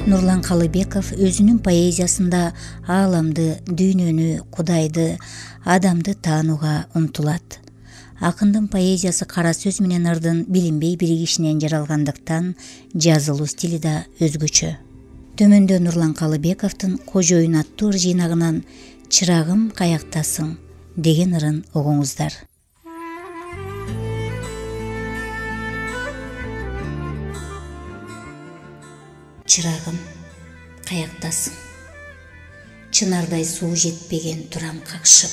Нурлан Калыбеков өзүнүн поэзиясында ааламды, дүйнөнү, Кудайды, адамды таанууга умтулат. Акындын поэзиясы кара сөз менен ырдын билинбей биригишинен жаралгандыктан жазылуу стили да өзгөчө. Төмөндө Нурлан Калыбековдун Кожоюн аттуу ыр жыйнагынан «Чырагым, каяктасың» деген ырын угуңуздар. Чырагым, каяктасың? Чынардай суу жетпеген турам какшып.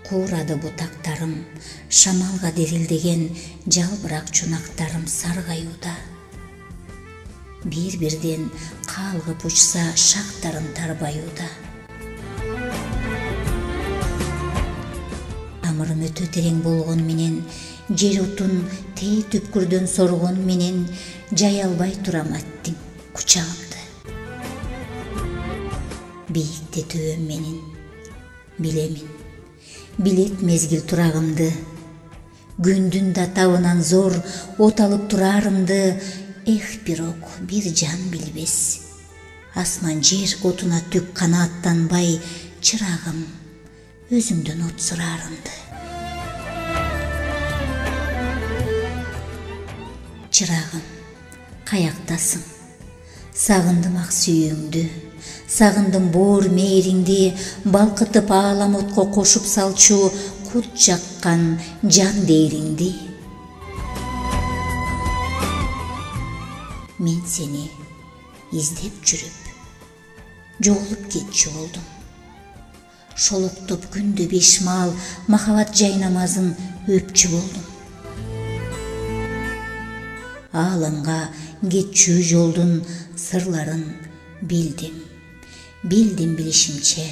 Куурады бутактарым, шамалга дирилдеген жалбырак чунактарым саргаюуда. Бир-бирден калгып учса шактарым тарбаюуда. Тамырым өтө терең болгон менен, жер отун тээ түпкүрдөн соргон менен, жай албай турам аттиң кучагымды. Бийикте төбөм менин, билемин, билет мезгил турагымды. Күндүн да табынан зор от алып турарымды, бирок бир жан билбес. Асман жер отуна түк канааттанбай, чырагым, өзүңдөн от сурарымды. Чырагым, каяктасың? Сагындым ак сүйүүңдү, сагындым боор мээриңди, балкытып аалам отко кошуп салчу кут жаккан жан дээриңди. Мен сени издеп жүрүп, жоголуп кетчү болдум. Шолоктоп күндө бешмал махабат жай намазын өпчү болдум. Ааламга кетчү жолдун сырларын билдим, билишимче.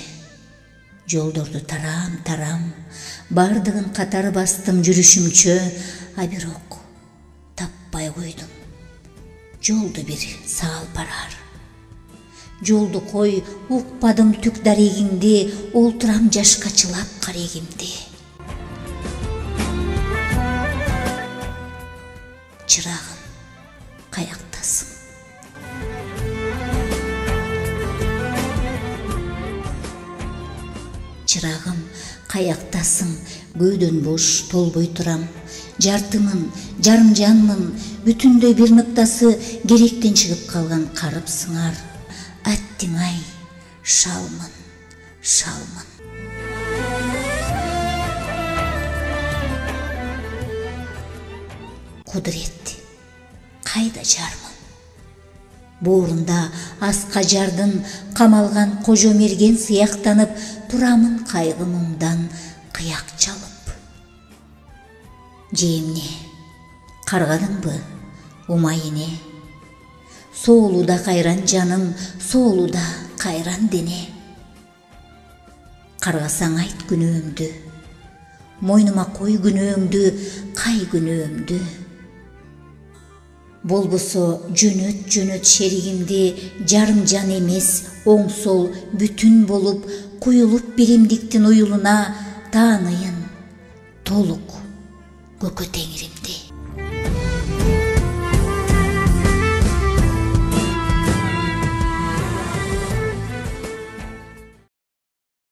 Жолдорду тарам, бардыгын катар бастым жүрүшүмчө, бирок таппай койдум. Жолду бир саал барар. Жолду кой, укпадым түк дарегиңди, олтурам жашка чылап карегимди. Чырагым, каяктасың? Чырагым, каяктасың? Көөдөн бош толбой турам. Жартымын, жарым жанмын, бүтүндөй бир ныктасы керектен чыгып калган карып сыңар. Аттиң ай, шалмын, шалмын. Кудурет, кайда жармын? Боорунда аска жардын камалган кожо мерген сыяктанып, турамын кайгы муңдан кыяк чалып. Жемне, каргадыңбы, умайыне? Соолуда кайран жаным, соолуда кайран дене. Каргасаң айт күнөөмдү, мойнума кой күнөөңдү, кай күнөөмдү. Болбосо жөнөт шеригимди, жарым жан эмес, оң сол бүтүн болуп, куюлуп биримдиктин уюлуна, тааныйын толук көкө теңиримди.